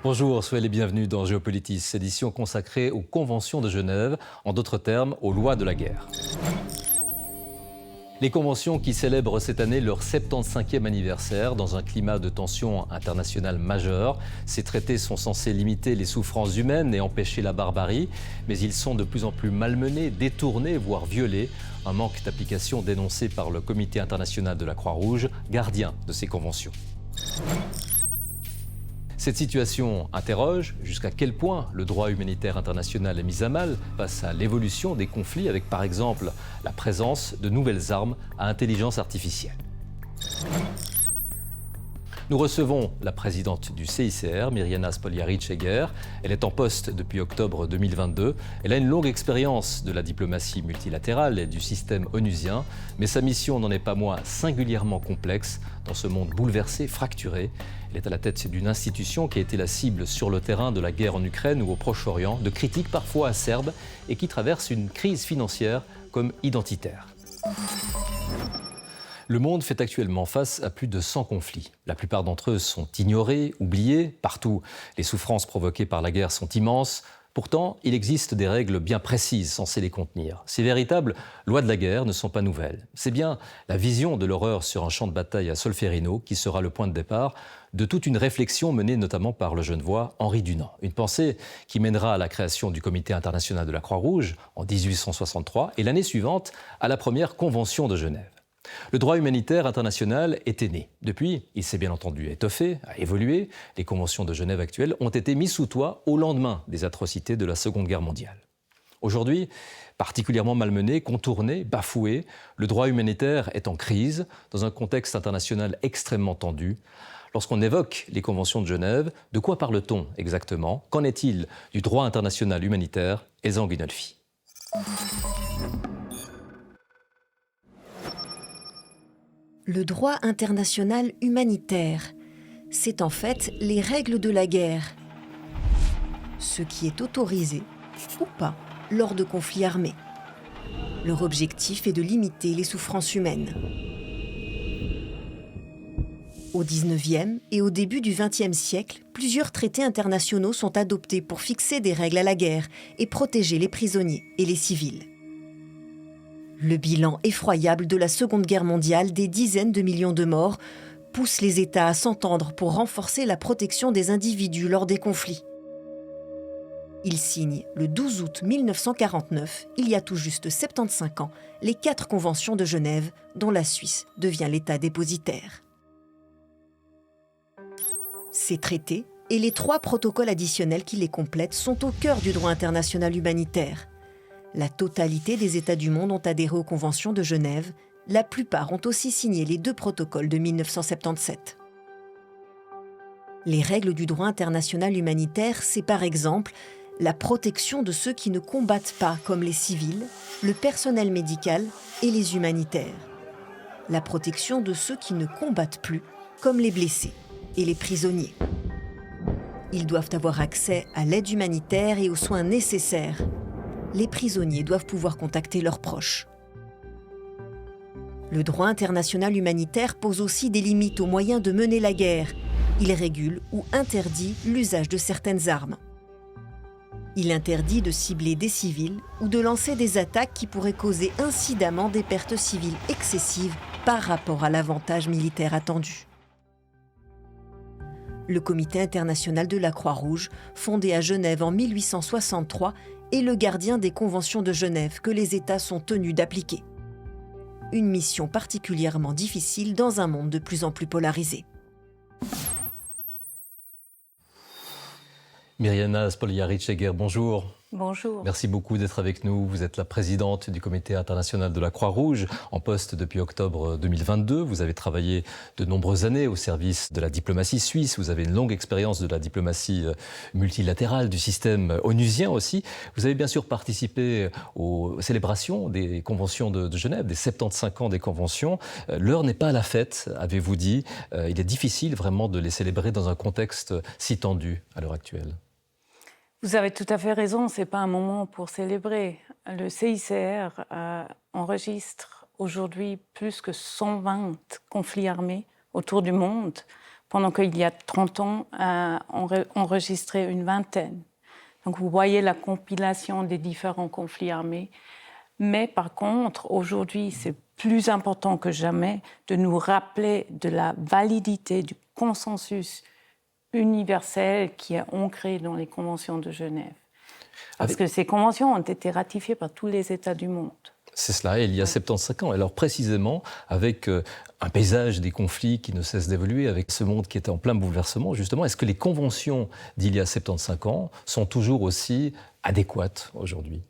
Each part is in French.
Bonjour, soyez les bienvenus dans Géopolitis, édition consacrée aux conventions de Genève, en d'autres termes, aux lois de la guerre. Les conventions qui célèbrent cette année leur 75e anniversaire dans un climat de tension internationale majeure. Ces traités sont censés limiter les souffrances humaines et empêcher la barbarie, mais ils sont de plus en plus malmenés, détournés, voire violés. Un manque d'application dénoncé par le Comité international de la Croix-Rouge, gardien de ces conventions. Cette situation interroge jusqu'à quel point le droit humanitaire international est mis à mal face à l'évolution des conflits avec par exemple la présence de nouvelles armes à intelligence artificielle. Nous recevons la présidente du CICR, Mirjana Spoljaric-Egger. Elle est en poste depuis octobre 2022. Elle a une longue expérience de la diplomatie multilatérale et du système onusien, mais sa mission n'en est pas moins singulièrement complexe dans ce monde bouleversé, fracturé. Elle est à la tête d'une institution qui a été la cible sur le terrain de la guerre en Ukraine ou au Proche-Orient, de critiques parfois acerbes et qui traverse une crise financière comme identitaire. Le monde fait actuellement face à plus de 100 conflits. La plupart d'entre eux sont ignorés, oubliés. Partout, les souffrances provoquées par la guerre sont immenses. Pourtant, il existe des règles bien précises censées les contenir. Ces véritables lois de la guerre ne sont pas nouvelles. C'est bien la vision de l'horreur sur un champ de bataille à Solferino qui sera le point de départ de toute une réflexion menée notamment par le Genevois Henri Dunant. Une pensée qui mènera à la création du Comité international de la Croix-Rouge en 1863 et l'année suivante à la première Convention de Genève. Le droit humanitaire international était né. Depuis, il s'est bien entendu étoffé, a évolué. Les conventions de Genève actuelles ont été mises sous toit au lendemain des atrocités de la Seconde Guerre mondiale. Aujourd'hui, particulièrement malmené, contourné, bafoué, le droit humanitaire est en crise dans un contexte international extrêmement tendu. Lorsqu'on évoque les conventions de Genève, de quoi parle-t-on exactement? Qu'en est-il du droit international humanitaire? Ezan Guinolfi. Le droit international humanitaire, c'est en fait les règles de la guerre. Ce qui est autorisé ou pas lors de conflits armés. Leur objectif est de limiter les souffrances humaines. Au XIXe et au début du XXe siècle, plusieurs traités internationaux sont adoptés pour fixer des règles à la guerre et protéger les prisonniers et les civils. Le bilan effroyable de la Seconde Guerre mondiale, des dizaines de millions de morts, pousse les États à s'entendre pour renforcer la protection des individus lors des conflits. Ils signent le 12 août 1949, il y a tout juste 75 ans, les 4 conventions de Genève, dont la Suisse devient l'État dépositaire. Ces traités et les 3 protocoles additionnels qui les complètent sont au cœur du droit international humanitaire. La totalité des États du monde ont adhéré aux conventions de Genève. La plupart ont aussi signé les 2 protocoles de 1977. Les règles du droit international humanitaire, c'est par exemple la protection de ceux qui ne combattent pas, comme les civils, le personnel médical et les humanitaires. La protection de ceux qui ne combattent plus, comme les blessés et les prisonniers. Ils doivent avoir accès à l'aide humanitaire et aux soins nécessaires. Les prisonniers doivent pouvoir contacter leurs proches. Le droit international humanitaire pose aussi des limites aux moyens de mener la guerre. Il régule ou interdit l'usage de certaines armes. Il interdit de cibler des civils ou de lancer des attaques qui pourraient causer incidemment des pertes civiles excessives par rapport à l'avantage militaire attendu. Le Comité international de la Croix-Rouge, fondé à Genève en 1863, est le gardien des conventions de Genève que les États sont tenus d'appliquer. Une mission particulièrement difficile dans un monde de plus en plus polarisé. Mirjana Spoljaric-Egger, bonjour. Bonjour. Merci beaucoup d'être avec nous. Vous êtes la présidente du Comité international de la Croix-Rouge, en poste depuis octobre 2022. Vous avez travaillé de nombreuses années au service de la diplomatie suisse. Vous avez une longue expérience de la diplomatie multilatérale, du système onusien aussi. Vous avez bien sûr participé aux célébrations des conventions de Genève, des 75 ans des conventions. L'heure n'est pas à la fête, avez-vous dit. Il est difficile vraiment de les célébrer dans un contexte si tendu à l'heure actuelle. Vous avez tout à fait raison, ce n'est pas un moment pour célébrer. Le CICR enregistre aujourd'hui plus que 120 conflits armés autour du monde, pendant qu'il y a 30 ans, on enregistrait une vingtaine. Donc vous voyez la compilation des différents conflits armés. Mais par contre, aujourd'hui, c'est plus important que jamais de nous rappeler de la validité du consensus universel qui est ancré dans les conventions de Genève. Parce que ces conventions ont été ratifiées par tous les États du monde. C'est cela, il y a 75 ans. Alors précisément, avec un paysage des conflits qui ne cesse d'évoluer, avec ce monde qui est en plein bouleversement, justement, est-ce que les conventions d'il y a 75 ans sont toujours aussi adéquates aujourd'hui ?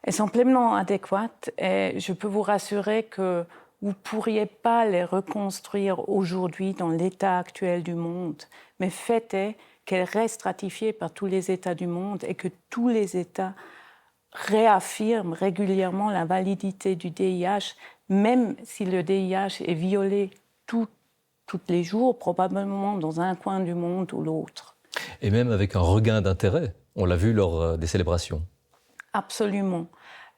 Elles sont pleinement adéquates et je peux vous rassurer que vous ne pourriez pas les reconstruire aujourd'hui dans l'état actuel du monde. Mais fait est qu'elles restent ratifiées par tous les États du monde et que tous les États réaffirment régulièrement la validité du DIH, même si le DIH est violé tous les jours, probablement dans un coin du monde ou l'autre. Et même avec un regain d'intérêt, on l'a vu lors des célébrations. Absolument.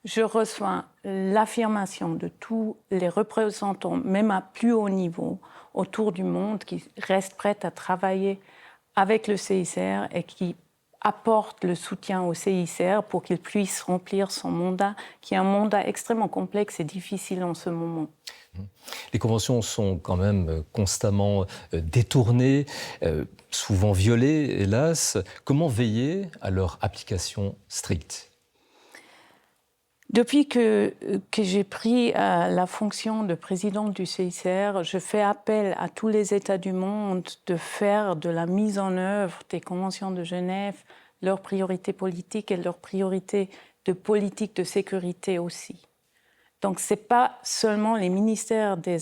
Je reçois l'affirmation de tous les représentants, même à plus haut niveau, autour du monde, qui restent prêts à travailler avec le CICR et qui apportent le soutien au CICR pour qu'il puisse remplir son mandat, qui est un mandat extrêmement complexe et difficile en ce moment. Les conventions sont quand même constamment détournées, souvent violées, hélas. Comment veiller à leur application stricte ? Depuis que j'ai pris la fonction de présidente du CICR, je fais appel à tous les États du monde de faire de la mise en œuvre des conventions de Genève leur priorité politique et leur priorité de politique de sécurité aussi. Donc ce n'est pas seulement les ministères des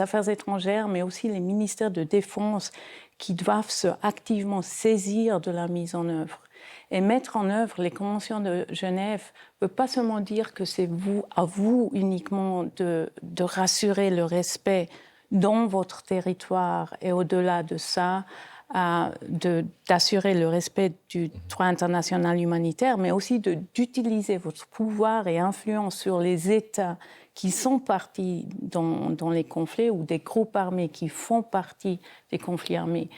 Affaires étrangères, mais aussi les ministères de Défense qui doivent se activement saisir de la mise en œuvre. Et mettre en œuvre les conventions de Genève ne veut pas seulement dire que c'est à vous uniquement de rassurer le respect dans votre territoire et au-delà de ça, d'assurer le respect du droit international humanitaire, mais aussi d'utiliser votre pouvoir et influence sur les États qui sont partis dans les conflits ou des groupes armés qui font partie des conflits armés,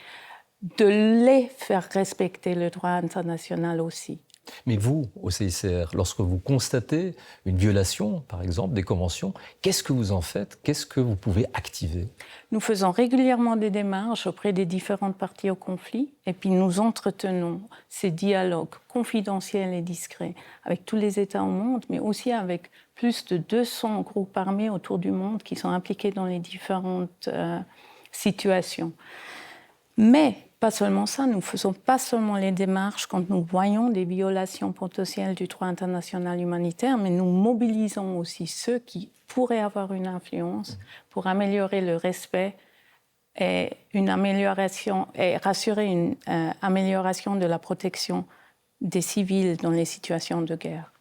de les faire respecter le droit international aussi. Mais vous, au CICR, lorsque vous constatez une violation, par exemple, des conventions, qu'est-ce que vous en faites ? Qu'est-ce que vous pouvez activer ? Nous faisons régulièrement des démarches auprès des différentes parties au conflit et puis nous entretenons ces dialogues confidentiels et discrets avec tous les États au monde, mais aussi avec plus de 200 groupes armés autour du monde qui sont impliqués dans les différentes situations. Mais pas seulement ça, nous ne faisons pas seulement les démarches quand nous voyons des violations potentielles du droit international humanitaire, mais nous mobilisons aussi ceux qui pourraient avoir une influence pour améliorer le respect et rassurer une amélioration de la protection des civils dans les situations de guerre.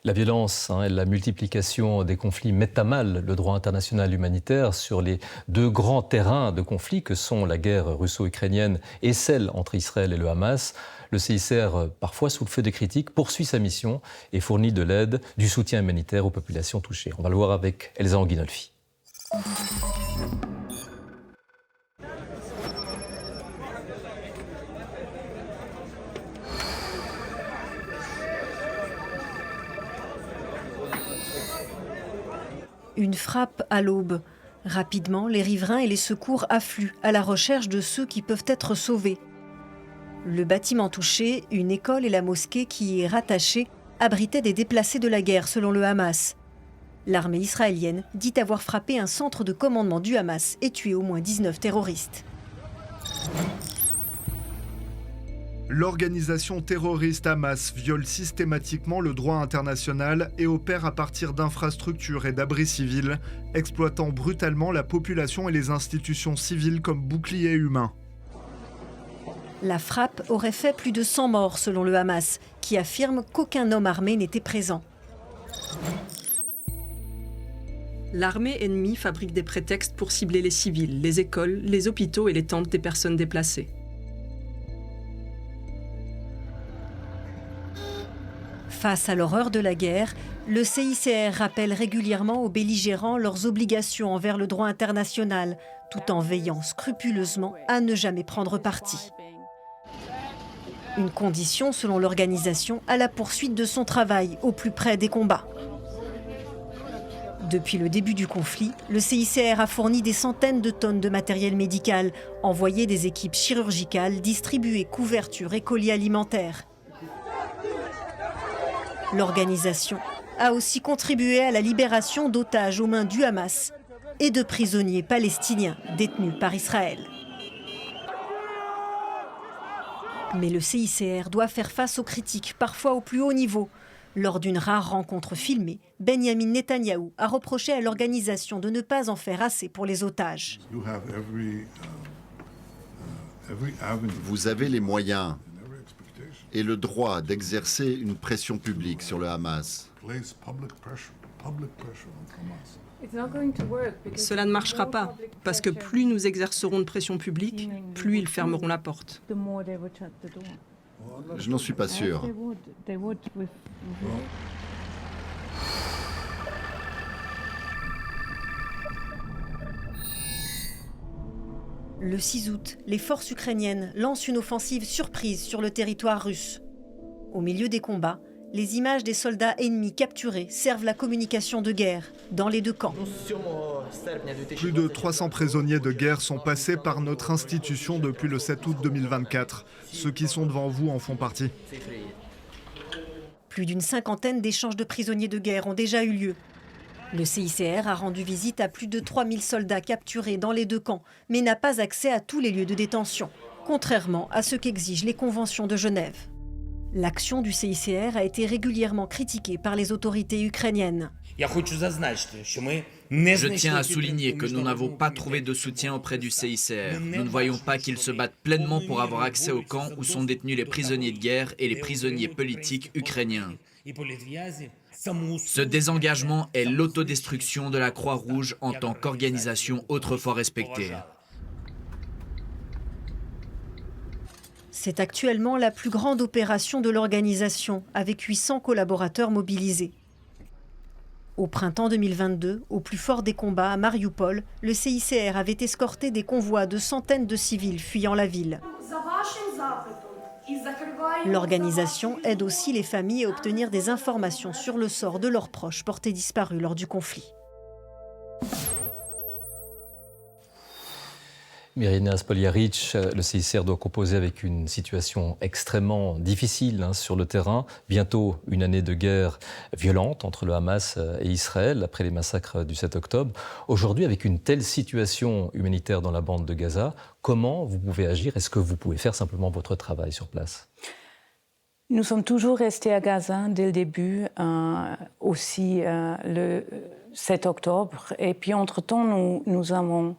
La violence et la multiplication des conflits mettent à mal le droit international humanitaire sur les deux grands terrains de conflit que sont la guerre russo-ukrainienne et celle entre Israël et le Hamas. Le CICR, parfois sous le feu des critiques, poursuit sa mission et fournit de l'aide, du soutien humanitaire aux populations touchées. On va le voir avec Elsa Anguinolfi. Une frappe à l'aube. Rapidement, les riverains et les secours affluent à la recherche de ceux qui peuvent être sauvés. Le bâtiment touché, une école et la mosquée qui y est rattachée, abritaient des déplacés de la guerre selon le Hamas. L'armée israélienne dit avoir frappé un centre de commandement du Hamas et tué au moins 19 terroristes. L'organisation terroriste Hamas viole systématiquement le droit international et opère à partir d'infrastructures et d'abris civils, exploitant brutalement la population et les institutions civiles comme boucliers humains. La frappe aurait fait plus de 100 morts selon le Hamas, qui affirme qu'aucun homme armé n'était présent. L'armée ennemie fabrique des prétextes pour cibler les civils, les écoles, les hôpitaux et les tentes des personnes déplacées. Face à l'horreur de la guerre, le CICR rappelle régulièrement aux belligérants leurs obligations envers le droit international, tout en veillant scrupuleusement à ne jamais prendre parti. Une condition, selon l'organisation, à la poursuite de son travail au plus près des combats. Depuis le début du conflit, le CICR a fourni des centaines de tonnes de matériel médical, envoyé des équipes chirurgicales, distribué couvertures et colis alimentaires. L'organisation a aussi contribué à la libération d'otages aux mains du Hamas et de prisonniers palestiniens détenus par Israël. Mais le CICR doit faire face aux critiques, parfois au plus haut niveau. Lors d'une rare rencontre filmée, Benjamin Netanyahou a reproché à l'organisation de ne pas en faire assez pour les otages. Vous avez les moyens et le droit d'exercer une pression publique sur le Hamas. Cela ne marchera pas, parce que plus nous exercerons de pression publique, plus ils fermeront la porte. Je n'en suis pas sûr. Le 6 août, les forces ukrainiennes lancent une offensive surprise sur le territoire russe. Au milieu des combats, les images des soldats ennemis capturés servent la communication de guerre dans les deux camps. Plus de 300 prisonniers de guerre sont passés par notre institution depuis le 7 août 2024. Ceux qui sont devant vous en font partie. Plus d'une cinquantaine d'échanges de prisonniers de guerre ont déjà eu lieu. Le CICR a rendu visite à plus de 3000 soldats capturés dans les deux camps, mais n'a pas accès à tous les lieux de détention, contrairement à ce qu'exigent les conventions de Genève. L'action du CICR a été régulièrement critiquée par les autorités ukrainiennes. Je tiens à souligner que nous n'avons pas trouvé de soutien auprès du CICR. Nous ne voyons pas qu'ils se battent pleinement pour avoir accès au camp où sont détenus les prisonniers de guerre et les prisonniers politiques ukrainiens. Ce désengagement est l'autodestruction de la Croix-Rouge en tant qu'organisation autrefois respectée. C'est actuellement la plus grande opération de l'organisation, avec 800 collaborateurs mobilisés. Au printemps 2022, au plus fort des combats à Mariupol, le CICR avait escorté des convois de centaines de civils fuyant la ville. L'organisation aide aussi les familles à obtenir des informations sur le sort de leurs proches portés disparus lors du conflit. Mirina Spoljaric, le CICR doit composer avec une situation extrêmement difficile sur le terrain. Bientôt une année de guerre violente entre le Hamas et Israël après les massacres du 7 octobre. Aujourd'hui, avec une telle situation humanitaire dans la bande de Gaza, comment vous pouvez agir? Est-ce que vous pouvez faire simplement votre travail sur place? Nous sommes toujours restés à Gaza dès le début, aussi le 7 octobre. Et puis entre-temps, nous avons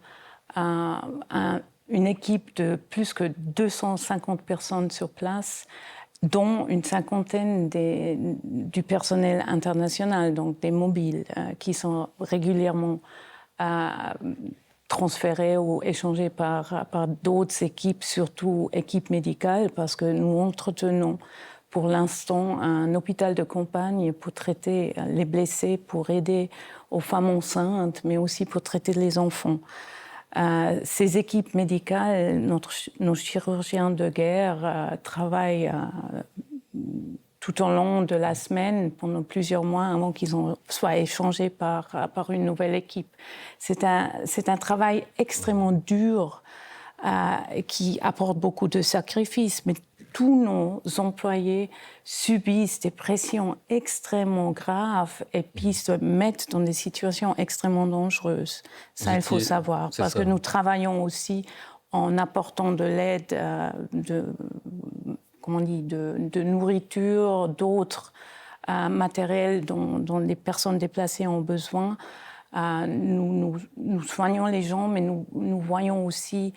une équipe de plus que 250 personnes sur place, dont une cinquantaine du personnel international, donc des mobiles, qui sont régulièrement transférés ou échangés par d'autres équipes, surtout équipes médicales, parce que nous entretenons pour l'instant un hôpital de campagne pour traiter les blessés, pour aider aux femmes enceintes, mais aussi pour traiter les enfants. Ces équipes médicales, nos chirurgiens de guerre travaillent tout au long de la semaine, pendant plusieurs mois, avant qu'ils soient échangés par une nouvelle équipe. C'est un travail extrêmement dur qui apporte beaucoup de sacrifices, mais tous nos employés subissent des pressions extrêmement graves et puis se mettent dans des situations extrêmement dangereuses. Ça, il faut savoir, parce que nous travaillons aussi en apportant de l'aide, de nourriture, d'autres matériels dont les personnes déplacées ont besoin. Nous soignons les gens, mais nous voyons aussi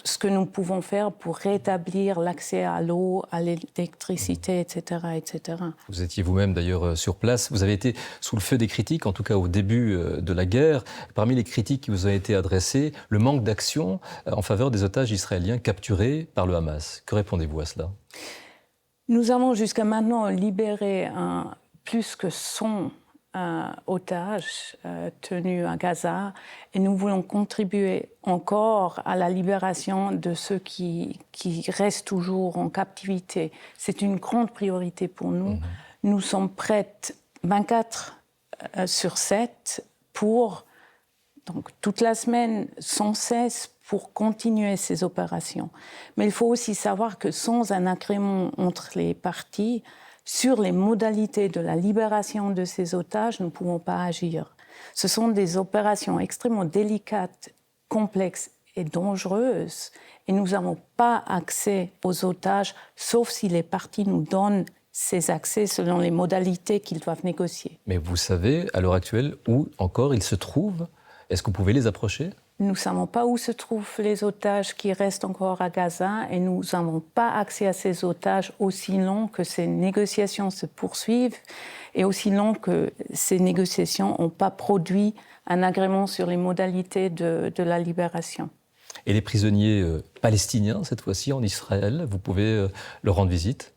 ce que nous pouvons faire pour rétablir l'accès à l'eau, à l'électricité, etc., etc. Vous étiez vous-même d'ailleurs sur place. Vous avez été sous le feu des critiques, en tout cas au début de la guerre. Parmi les critiques qui vous ont été adressées, le manque d'action en faveur des otages israéliens capturés par le Hamas. Que répondez-vous à cela? Nous avons jusqu'à maintenant libéré plus que 100 otages tenus à Gaza et nous voulons contribuer encore à la libération de ceux qui restent toujours en captivité. C'est une grande priorité pour nous. Nous sommes prêtes 24/7 pour, donc toute la semaine, sans cesse, pour continuer ces opérations. Mais il faut aussi savoir que sans un agrément entre les parties, sur les modalités de la libération de ces otages, nous ne pouvons pas agir. Ce sont des opérations extrêmement délicates, complexes et dangereuses, et nous n'avons pas accès aux otages, sauf si les parties nous donnent ces accès selon les modalités qu'ils doivent négocier. Mais vous savez, à l'heure actuelle, où encore ils se trouvent? Est-ce que vous pouvez les approcher? Nous ne savons pas où se trouvent les otages qui restent encore à Gaza et nous n'avons pas accès à ces otages aussi long que ces négociations se poursuivent et aussi long que ces négociations n'ont pas produit un agrément sur les modalités de la libération. Et les prisonniers palestiniens, cette fois-ci, en Israël, vous pouvez leur rendre visite?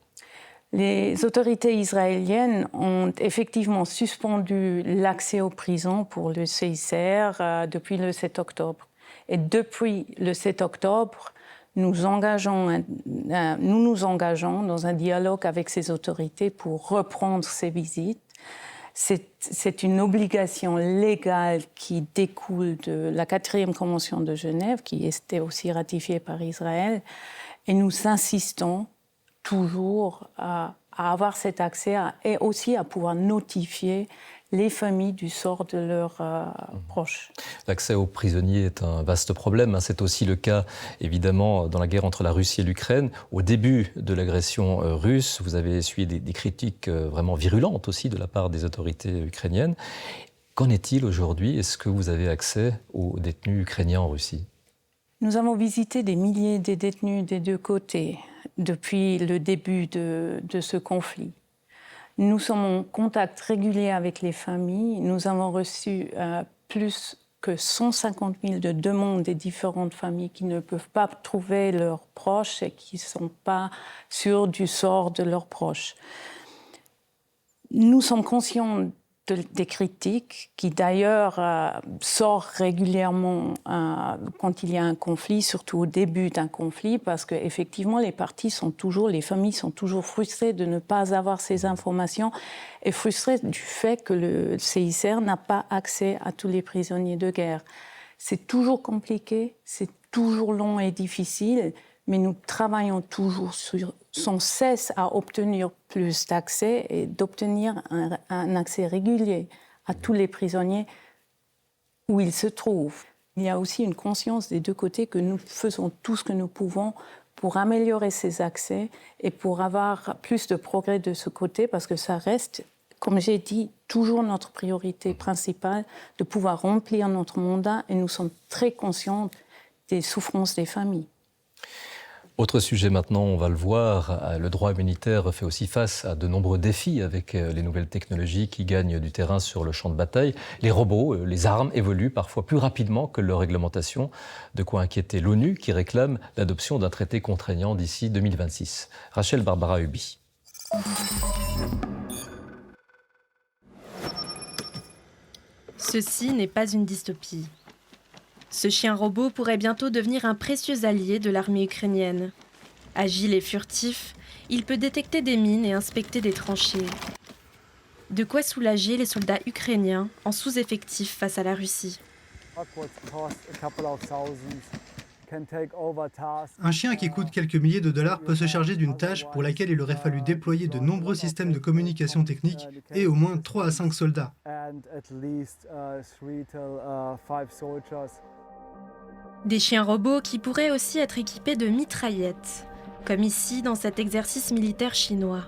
Les autorités israéliennes ont effectivement suspendu l'accès aux prisons pour le CICR depuis le 7 octobre. Et depuis le 7 octobre, nous nous engageons dans un dialogue avec ces autorités pour reprendre ces visites. C'est une obligation légale qui découle de la 4e Convention de Genève, qui était aussi ratifiée par Israël. Et nous insistons toujours à avoir cet accès et aussi à pouvoir notifier les familles du sort de leurs proches. L'accès aux prisonniers est un vaste problème. C'est aussi le cas, évidemment, dans la guerre entre la Russie et l'Ukraine. Au début de l'agression russe, vous avez essuyé des critiques vraiment virulentes aussi de la part des autorités ukrainiennes. Qu'en est-il aujourd'hui? Est-ce que vous avez accès aux détenus ukrainiens en Russie? Nous avons visité des milliers de détenus des deux côtés depuis le début de ce conflit. Nous sommes en contact régulier avec les familles. Nous avons reçu plus que 150 000 de demandes des différentes familles qui ne peuvent pas trouver leurs proches et qui ne sont pas sûrs du sort de leurs proches. Nous sommes conscients des critiques qui d'ailleurs sortent régulièrement quand il y a un conflit, surtout au début d'un conflit, parce qu'effectivement les familles sont toujours frustrées de ne pas avoir ces informations et frustrées du fait que le CICR n'a pas accès à tous les prisonniers de guerre. C'est toujours compliqué, c'est toujours long et difficile, mais nous travaillons toujours sans cesse à obtenir plus d'accès et d'obtenir un accès régulier à tous les prisonniers où ils se trouvent. Il y a aussi une conscience des deux côtés que nous faisons tout ce que nous pouvons pour améliorer ces accès et pour avoir plus de progrès de ce côté, parce que ça reste, comme j'ai dit, toujours notre priorité principale de pouvoir remplir notre mandat et nous sommes très conscients des souffrances des familles. Autre sujet maintenant, on va le voir, le droit humanitaire fait aussi face à de nombreux défis avec les nouvelles technologies qui gagnent du terrain sur le champ de bataille. Les robots, les armes évoluent parfois plus rapidement que leur réglementation, de quoi inquiéter l'ONU qui réclame l'adoption d'un traité contraignant d'ici 2026. Rachel Barbara Huby. Ceci n'est pas une dystopie. Ce chien robot pourrait bientôt devenir un précieux allié de l'armée ukrainienne. Agile et furtif, il peut détecter des mines et inspecter des tranchées. De quoi soulager les soldats ukrainiens en sous-effectif face à la Russie. Un chien qui coûte quelques milliers de dollars peut se charger d'une tâche pour laquelle il aurait fallu déployer de nombreux systèmes de communication technique et au moins 3 à 5 soldats. Des chiens robots qui pourraient aussi être équipés de mitraillettes, comme ici dans cet exercice militaire chinois.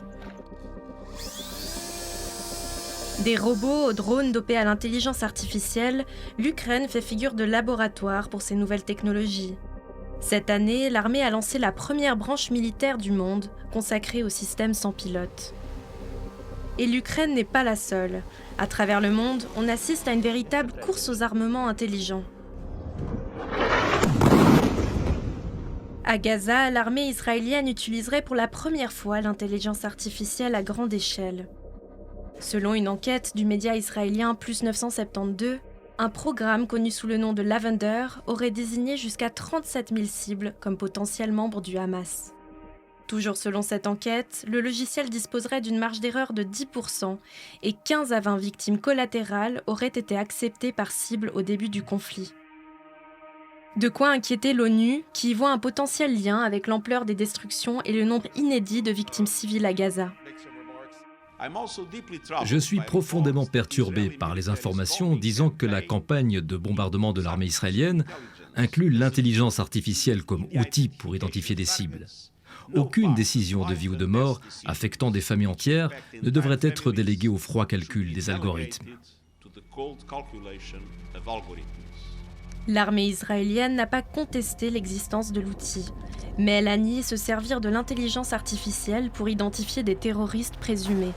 Des robots aux drones dopés à l'intelligence artificielle, l'Ukraine fait figure de laboratoire pour ces nouvelles technologies. Cette année, l'armée a lancé la première branche militaire du monde consacrée aux systèmes sans pilote. Et l'Ukraine n'est pas la seule. À travers le monde, on assiste à une véritable course aux armements intelligents. À Gaza, l'armée israélienne utiliserait pour la première fois l'intelligence artificielle à grande échelle. Selon une enquête du média israélien Plus 972, un programme connu sous le nom de Lavender aurait désigné jusqu'à 37 000 cibles comme potentiels membres du Hamas. Toujours selon cette enquête, le logiciel disposerait d'une marge d'erreur de 10% et 15 à 20 victimes collatérales auraient été acceptées par cible au début du conflit. De quoi inquiéter l'ONU, qui y voit un potentiel lien avec l'ampleur des destructions et le nombre inédit de victimes civiles à Gaza. Je suis profondément perturbé par les informations disant que la campagne de bombardement de l'armée israélienne inclut l'intelligence artificielle comme outil pour identifier des cibles. Aucune décision de vie ou de mort affectant des familles entières ne devrait être déléguée au froid calcul des algorithmes. L'armée israélienne n'a pas contesté l'existence de l'outil, mais elle a nié se servir de l'intelligence artificielle pour identifier des terroristes présumés.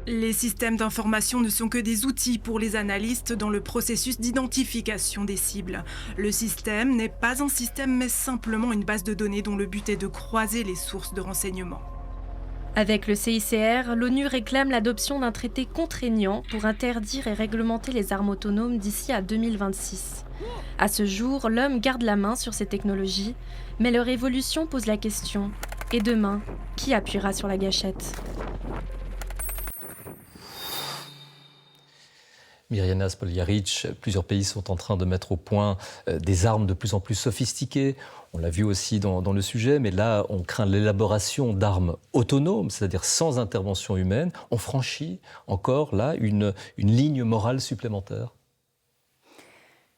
Les systèmes d'information ne sont que des outils pour les analystes dans le processus d'identification des cibles. Le système n'est pas un système, mais simplement une base de données dont le but est de croiser les sources de renseignements. Avec le CICR, l'ONU réclame l'adoption d'un traité contraignant pour interdire et réglementer les armes autonomes d'ici à 2026. À ce jour, l'homme garde la main sur ces technologies, mais leur évolution pose la question « Et demain, qui appuiera sur la gâchette ?» Mirjana Spoljaric, plusieurs pays sont en train de mettre au point des armes de plus en plus sophistiquées. On l'a vu aussi dans le sujet, mais là, on craint l'élaboration d'armes autonomes, c'est-à-dire sans intervention humaine. On franchit encore là une ligne morale supplémentaire.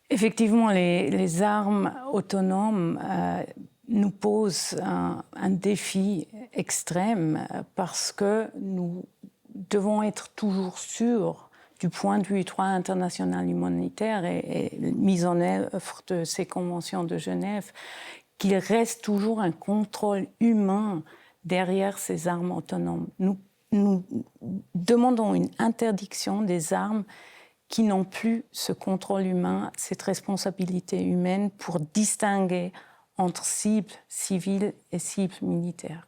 Effectivement, les armes autonomes nous posent un défi extrême parce que nous devons être toujours sûrs du point de vue du droit international humanitaire et mise en œuvre de ces conventions de Genève, qu'il reste toujours un contrôle humain derrière ces armes autonomes. Nous demandons une interdiction des armes qui n'ont plus ce contrôle humain, cette responsabilité humaine pour distinguer entre cibles civiles et cibles militaires.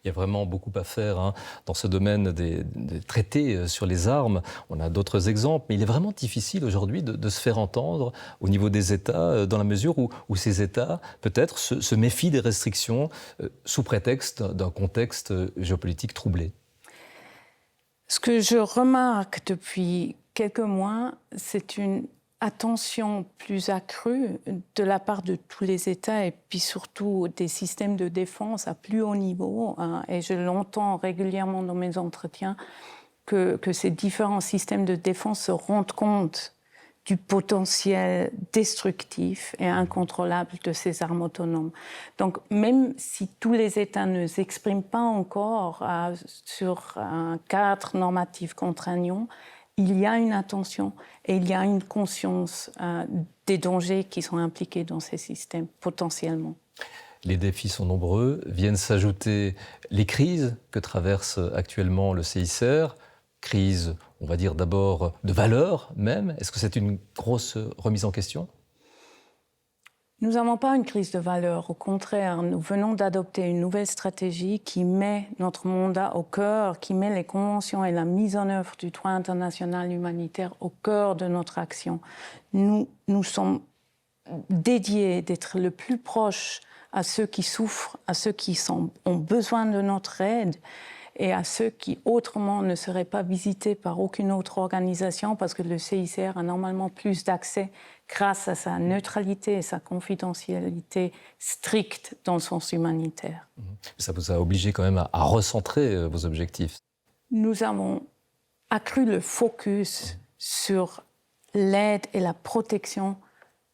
Il y a vraiment beaucoup à faire dans ce domaine des traités sur les armes. On a d'autres exemples, mais il est vraiment difficile aujourd'hui de se faire entendre au niveau des États, dans la mesure où ces États, peut-être, se méfient des restrictions sous prétexte d'un contexte géopolitique troublé. Ce que je remarque depuis quelques mois, c'est une attention plus accrue de la part de tous les États et puis surtout des systèmes de défense à plus haut niveau. Et je l'entends régulièrement dans mes entretiens que ces différents systèmes de défense se rendent compte du potentiel destructif et incontrôlable de ces armes autonomes. Donc même si tous les États ne s'expriment pas encore sur un cadre normatif contraignant, il y a une attention et il y a une conscience des dangers qui sont impliqués dans ces systèmes, potentiellement. Les défis sont nombreux, viennent s'ajouter les crises que traverse actuellement le CICR. Crise, on va dire d'abord de valeurs même. Est-ce que c'est une grosse remise en question ? Nous n'avons pas une crise de valeurs. Au contraire, nous venons d'adopter une nouvelle stratégie qui met notre mandat au cœur, qui met les conventions et la mise en œuvre du droit international humanitaire au cœur de notre action. Nous sommes dédiés d'être le plus proche à ceux qui souffrent, à ceux qui ont besoin de notre aide et à ceux qui autrement ne seraient pas visités par aucune autre organisation parce que le CICR a normalement plus d'accès grâce à sa neutralité et sa confidentialité stricte dans le sens humanitaire. Ça vous a obligé quand même à recentrer vos objectifs. Nous avons accru le focus sur l'aide et la protection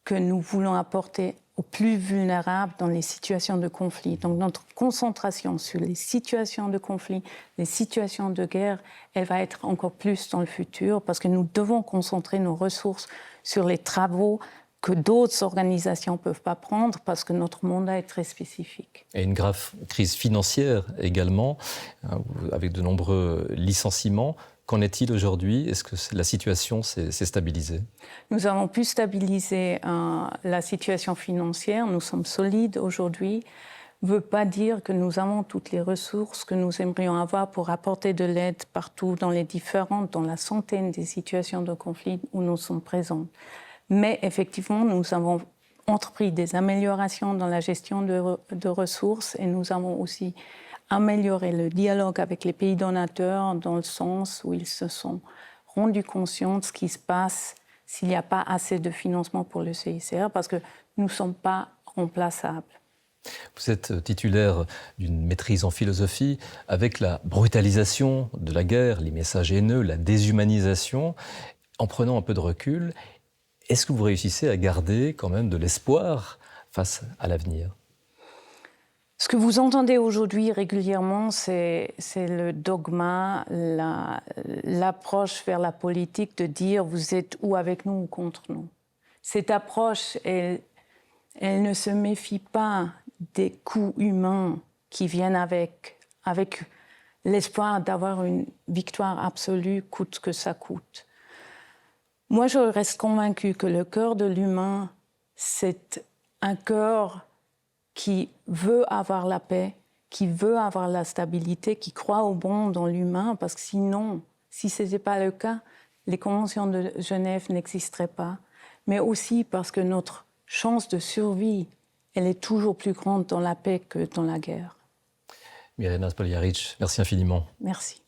que nous voulons apporter aux plus vulnérables dans les situations de conflit. Donc notre concentration sur les situations de conflit, les situations de guerre, elle va être encore plus dans le futur parce que nous devons concentrer nos ressources sur les travaux que d'autres organisations ne peuvent pas prendre parce que notre mandat est très spécifique. Et une grave crise financière également, avec de nombreux licenciements. Qu'en est-il aujourd'hui ? Est-ce que la situation s'est stabilisée ? Nous avons pu stabiliser la situation financière. Nous sommes solides aujourd'hui, ne veut pas dire que nous avons toutes les ressources que nous aimerions avoir pour apporter de l'aide partout dans la centaine des situations de conflit où nous sommes présents. Mais effectivement, nous avons entrepris des améliorations dans la gestion de ressources et nous avons aussi amélioré le dialogue avec les pays donateurs dans le sens où ils se sont rendus conscients de ce qui se passe s'il n'y a pas assez de financement pour le CICR, parce que nous ne sommes pas remplaçables. Vous êtes titulaire d'une maîtrise en philosophie. Avec la brutalisation de la guerre, les messages haineux, la déshumanisation, en prenant un peu de recul, est-ce que vous réussissez à garder quand même de l'espoir face à l'avenir ? Ce que vous entendez aujourd'hui régulièrement, c'est le dogma, l'approche vers la politique de dire vous êtes ou avec nous ou contre nous. Cette approche, elle ne se méfie pas des coûts humains qui viennent avec l'espoir d'avoir une victoire absolue, coûte que ça coûte. Moi, je reste convaincue que le cœur de l'humain, c'est un cœur qui veut avoir la paix, qui veut avoir la stabilité, qui croit au bon dans l'humain, parce que sinon, si ce n'était pas le cas, les conventions de Genève n'existeraient pas. Mais aussi parce que notre chance de survie, elle est toujours plus grande dans la paix que dans la guerre. Mirjana Spoljaric, merci infiniment. Merci.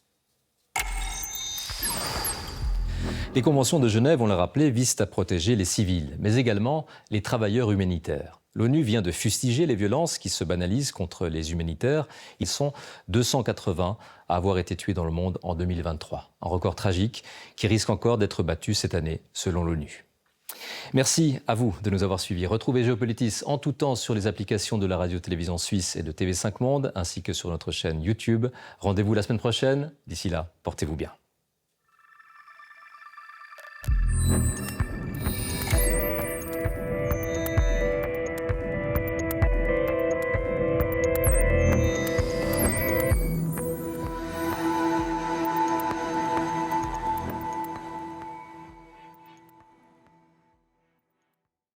Les conventions de Genève, on l'a rappelé, visent à protéger les civils, mais également les travailleurs humanitaires. L'ONU vient de fustiger les violences qui se banalisent contre les humanitaires. Ils sont 280 à avoir été tués dans le monde en 2023. Un record tragique qui risque encore d'être battu cette année, selon l'ONU. Merci à vous de nous avoir suivis. Retrouvez Géopolitis en tout temps sur les applications de la radio-télévision suisse et de TV5 Monde, ainsi que sur notre chaîne YouTube. Rendez-vous la semaine prochaine. D'ici là, portez-vous bien.